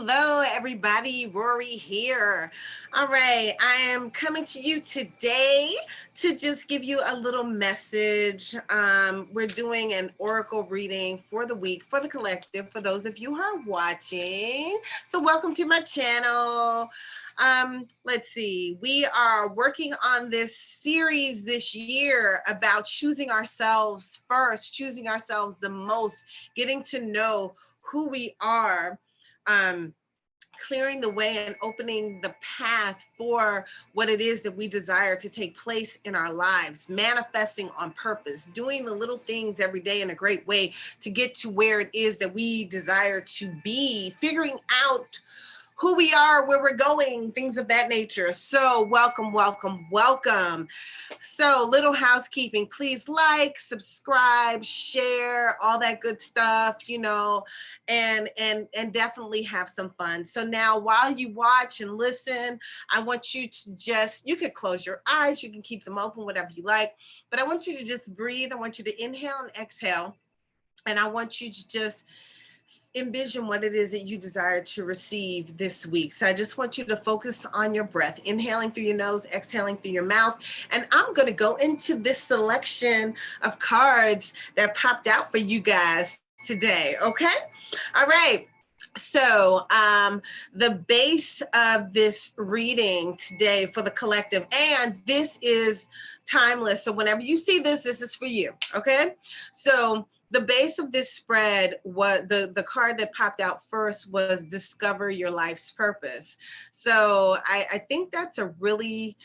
Hello, everybody. Rorree here. All right, I am coming to you today to just give you a little message. We're doing an oracle reading for the week for the collective for those of you who are watching. So, welcome to my channel. Let's see, we are working on this series this year about choosing ourselves first, choosing ourselves the most, getting to know who we are. Clearing the way and opening the path for what it is that we desire to take place in our lives, manifesting on purpose, doing the little things every day in a great way to get to where it is that we desire to be, figuring out who we are, where we're going, things of that nature. So welcome, welcome, welcome. So little housekeeping, please like, subscribe, share, all that good stuff, and definitely have some fun. So now while you watch and listen, I want you to you could close your eyes, you can keep them open, whatever you like, but I want you to just breathe. I want you to inhale and exhale. And I want you to just envision what it is that you desire to receive this week. So I just want you to focus on your breath, inhaling through your nose, exhaling through your mouth. And I'm going to go into this selection of cards that popped out for you guys today. Okay. All right. So the base of this reading today for the collective, and this is timeless. So whenever you see this, this is for you. Okay. So the base of this spread, what the card that popped out first was discover your life's purpose. So I think that's a really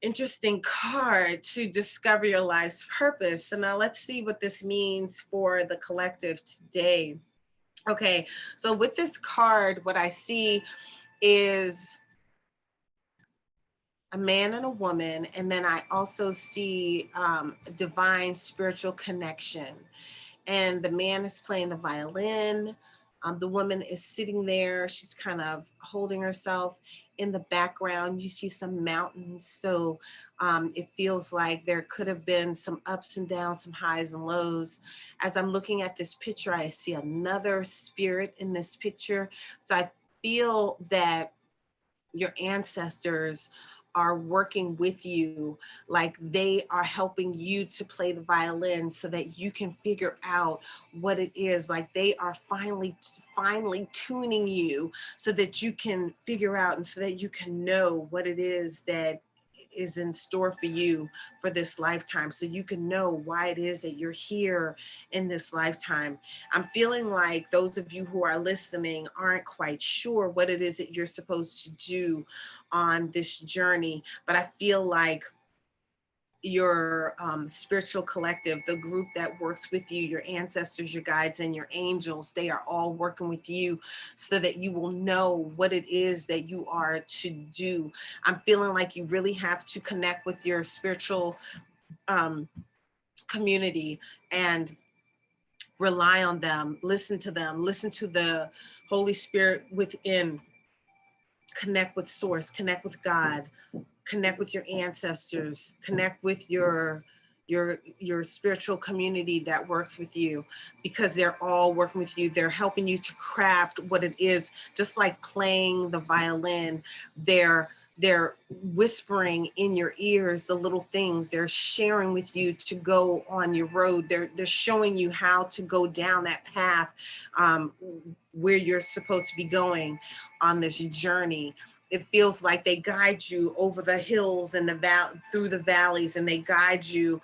interesting card, to discover your life's purpose. So now let's see what this means for the collective today. Okay, so with this card, what I see is a man and a woman, and then I also see divine spiritual connection. And the man is playing the violin. The woman is sitting there. She's kind of holding herself. In the background, you see some mountains. So it feels like there could have been some ups and downs, some highs and lows. As I'm looking at this picture, I see another spirit in this picture. So I feel that your ancestors are working with you, like they are helping you to play the violin so that you can figure out what it is. Like they are finally tuning you so that you can figure out and so that you can know what it is that is in store for you for this lifetime, so you can know why it is that you're here in this lifetime. I'm feeling like those of you who are listening aren't quite sure what it is that you're supposed to do on this journey, but I feel like your spiritual collective, the group that works with you, your ancestors, your guides, and your angels, they are all working with you so that you will know what it is that you are to do. I'm feeling like you really have to connect with your spiritual community and rely on them, listen to the Holy Spirit within, connect with source, connect with God, connect with your ancestors, connect with your spiritual community that works with you, because they're all working with you. They're helping you to craft what it is, just like playing the violin. They're whispering in your ears the little things. They're sharing with you to go on your road. They're showing you how to go down that path where you're supposed to be going on this journey. It feels like they guide you over the hills and through the valleys, and they guide you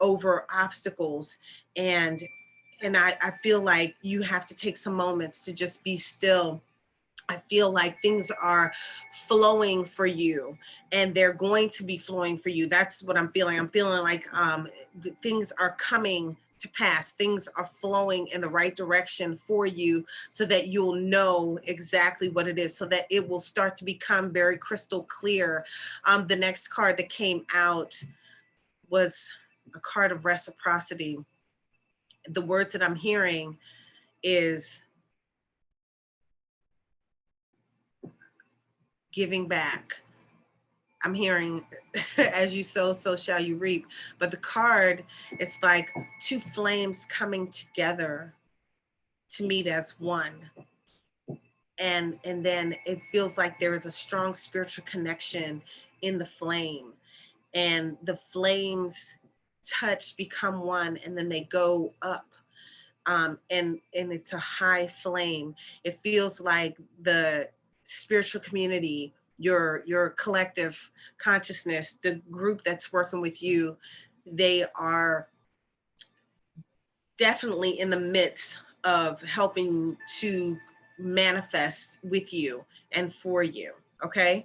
over obstacles. And I feel like you have to take some moments to just be still. I feel like things are flowing for you, and they're going to be flowing for you. That's what I'm feeling. I'm feeling like things are coming to pass. Things are flowing in the right direction for you so that you'll know exactly what it is, so that it will start to become very crystal clear. The next card that came out was a card of reciprocity. The words that I'm hearing is giving back. I'm hearing as you sow, so shall you reap. But the card, it's like two flames coming together to meet as one. and then it feels like there is a strong spiritual connection in the flame, and the flames touch, become one, and then they go up. And it's a high flame. It feels like the spiritual community, your collective consciousness, the group that's working with you, they are definitely in the midst of helping to manifest with you and for you. Okay.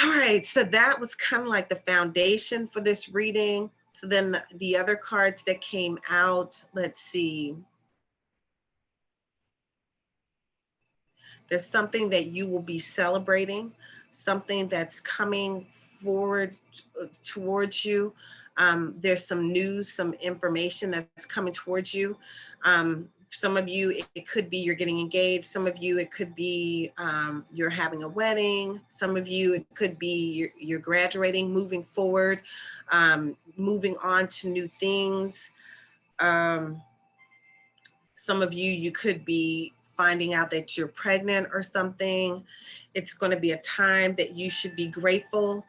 All right. So that was kind of like the foundation for this reading. So then the other cards that came out, let's see. There's something that you will be celebrating, something that's coming forward towards you. There's some news, some information that's coming towards you. Some of you, it could be you're getting engaged. Some of you, it could be you're having a wedding. Some of you, it could be you're graduating, moving forward, moving on to new things. Some of you, you could be finding out that you're pregnant or something. It's going to be a time that you should be grateful,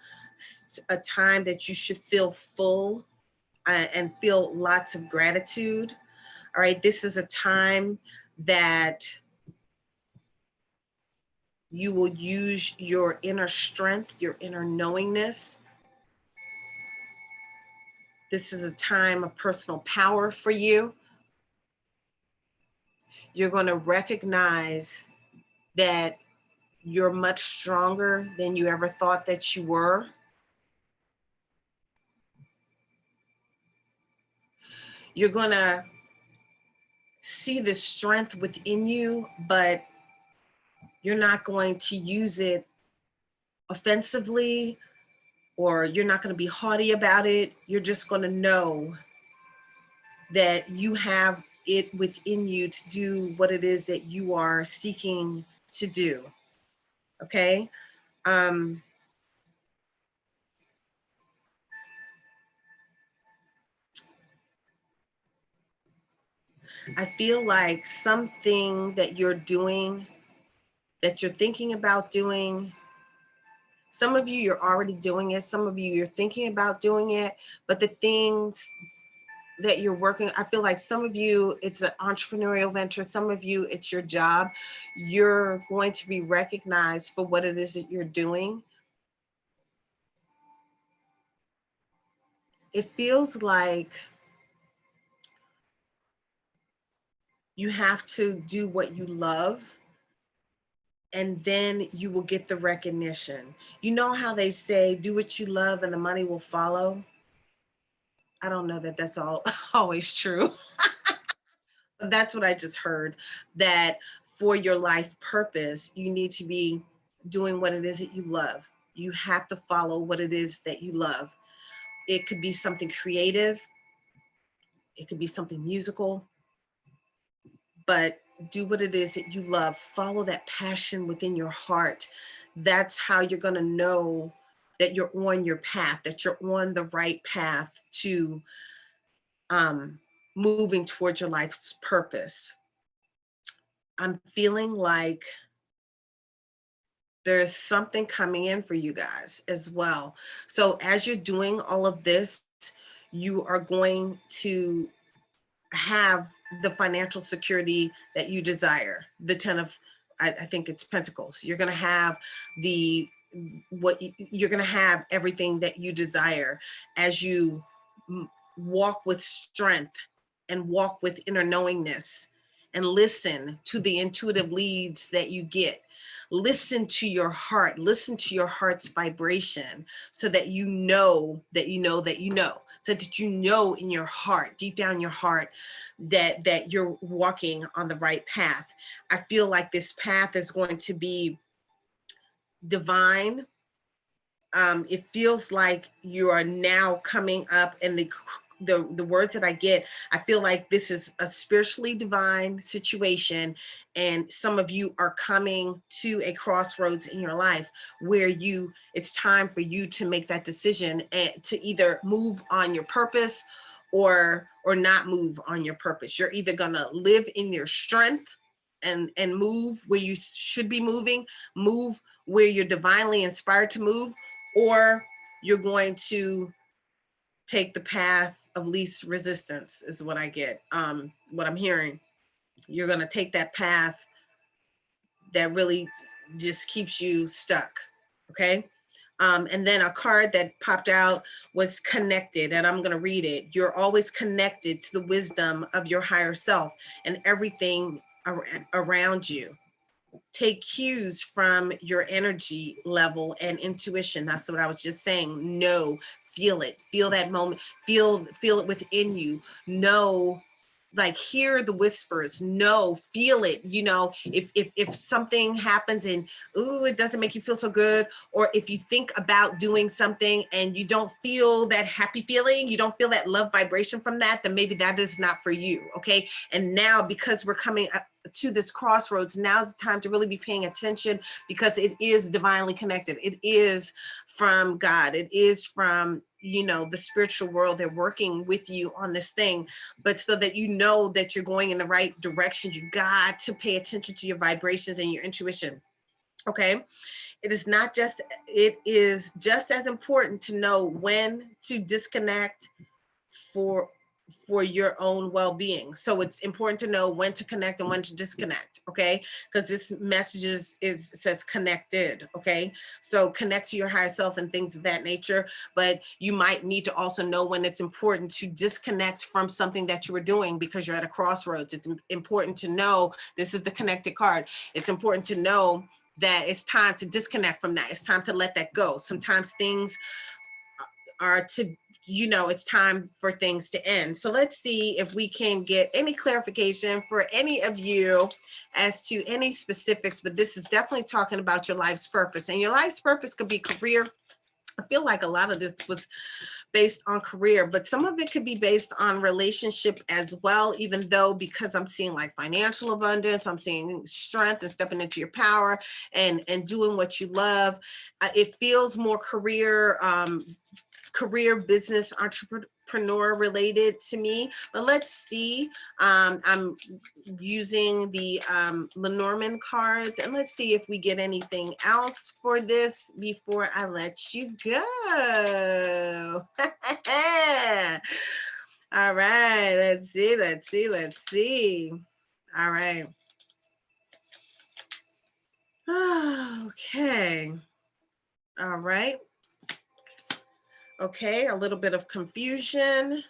a time that you should feel full and feel lots of gratitude. All right, this is a time that you will use your inner strength, your inner knowingness. This is a time of personal power for you. You're going to recognize that you're much stronger than you ever thought that you were. You're going to see the strength within you, but you're not going to use it offensively, or you're not going to be haughty about it. You're just going to know that you have it within you to do what it is that you are seeking to do. Okay. I feel like something that you're doing, that you're thinking about doing, some of you, you're already doing it. Some of you, you're thinking about doing it. But the things that you're working, I feel like some of you, it's an entrepreneurial venture. Some of you, it's your job. You're going to be recognized for what it is that you're doing. It feels like you have to do what you love, and then you will get the recognition. You know how they say, do what you love and the money will follow? I don't know that that's all always true. That's what I just heard, that for your life purpose, you need to be doing what it is that you love. You have to follow what it is that you love. It could be something creative, it could be something musical, but do what it is that you love. Follow that passion within your heart. That's how you're going to know that you're on your path, that you're on the right path to moving towards your life's purpose. I'm feeling like there's something coming in for you guys as well. So as you're doing all of this, you are going to have the financial security that you desire. The 10 of, I think it's Pentacles. You're going to have you're going to have everything that you desire as you walk with strength and walk with inner knowingness and listen to the intuitive leads that you get. Listen to your heart, listen to your heart's vibration, so that you know that you know that you know, so that you know in your heart, deep down in your heart, that you're walking on the right path. I feel like this path is going to be divine. It feels like you are now coming up, and the words that I get, I feel like this is a spiritually divine situation, and some of you are coming to a crossroads in your life where it's time for you to make that decision and to either move on your purpose or not move on your purpose. You're either going to live in your strength and move where you should be moving, move where you're divinely inspired to move, or you're going to take the path of least resistance is what I get. What I'm hearing. You're going to take that path that really just keeps you stuck. Okay. And then a card that popped out was connected, and I'm going to read it. You're always connected to the wisdom of your higher self and everything around you. Take cues from your energy level and intuition. That's what I was just saying. Know, feel it, feel that moment, feel it within you. Know, like, hear the whispers, know, feel it. You know, if something happens and ooh, it doesn't make you feel so good, or if you think about doing something and you don't feel that happy feeling, you don't feel that love vibration from that, then maybe that is not for you. Okay. And now, because we're coming up to this crossroads, now's the time to really be paying attention, because it is divinely connected. It is from God. It is from, you know, the spiritual world. They're working with you on this thing. But so that you know that you're going in the right direction, you got to pay attention to your vibrations and your intuition. Okay. It is just as important to know when to disconnect for your own well-being. So it's important to know when to connect and when to disconnect. Okay. Because this message says connected. Okay. So connect to your higher self and things of that nature. But you might need to also know when it's important to disconnect from something that you were doing, because you're at a crossroads. It's important to know, this is the connected card. It's important to know that it's time to disconnect from that. It's time to let that go. Sometimes things are to, you know, it's time for things to end. So let's see if we can get any clarification for any of you as to any specifics, but this is definitely talking about your life's purpose. And your life's purpose could be career. I feel like a lot of this was based on career, but some of it could be based on relationship as well, even though, because I'm seeing like financial abundance, I'm seeing strength and stepping into your power and doing what you love. It feels more career business entrepreneur related to me, but let's see. I'm using the Lenormand cards, and let's see if we get anything else for this before I let you go. All right, let's see. All right. Okay. All right. Okay, a little bit of confusion.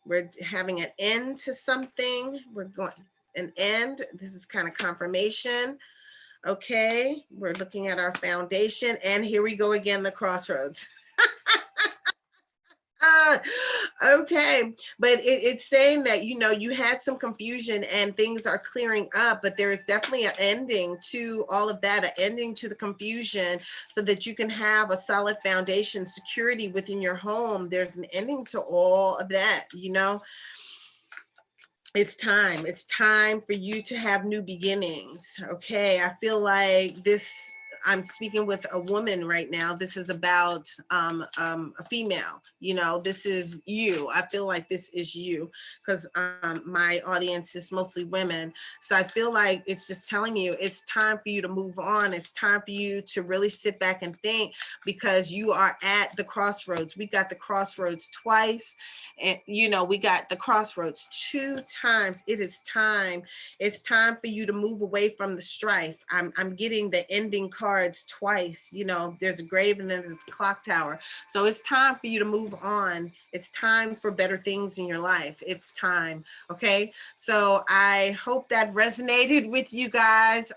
We're having an end to something. We're going an end. This is kind of confirmation. Okay, we're looking at our foundation, and here we go again, the crossroads. Okay, but it's saying that, you know, you had some confusion and things are clearing up, but there is definitely an ending to all of that, an ending to the confusion, so that you can have a solid foundation, security within your home. There's an ending to all of that, you know. It's time for you to have new beginnings. Okay, I feel like this, I'm speaking with a woman right now. This is about a female, you know, this is you. I feel like this is you, because my audience is mostly women. So I feel like it's just telling you it's time for you to move on. It's time for you to really sit back and think, because you are at the crossroads. We got the crossroads twice, and you know, we got the crossroads 2 times. It is time. It's time for you to move away from the strife. I'm getting the ending cards twice. You know, there's a grave and then there's a clock tower. So it's time for you to move on. It's time for better things in your life. It's time. Okay. So I hope that resonated with you guys.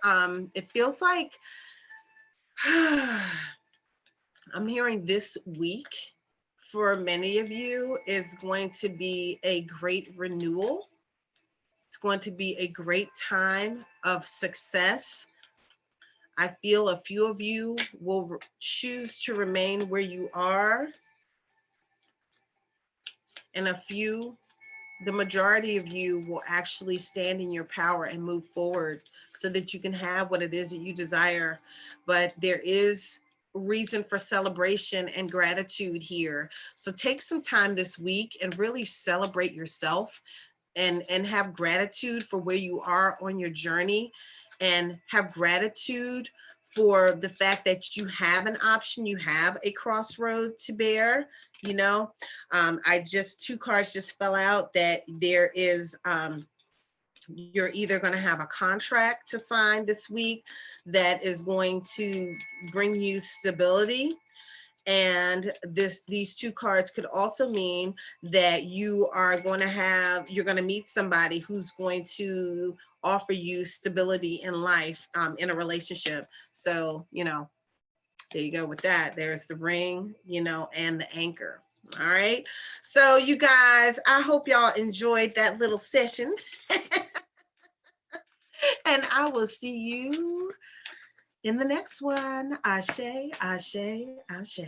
It feels like I'm hearing this week for many of you is going to be a great renewal. It's going to be a great time of success. I feel a few of you will choose to remain where you are, and the majority of you will actually stand in your power and move forward so that you can have what it is that you desire. But there is reason for celebration and gratitude here. So take some time this week and really celebrate yourself. and have gratitude for where you are on your journey, and have gratitude for the fact that you have an option, you have a crossroad to bear. You know, I just, two cards just fell out that there is, you're either going to have a contract to sign this week that is going to bring you stability, and these two cards could also mean that you are going to have, you're going to meet somebody who's going to offer you stability in life, in a relationship. So, you know, there you go with that. There's the ring, you know, and the anchor. All right. So you guys, I hope y'all enjoyed that little session. And I will see you in the next one. Ashe, ashe, ashe.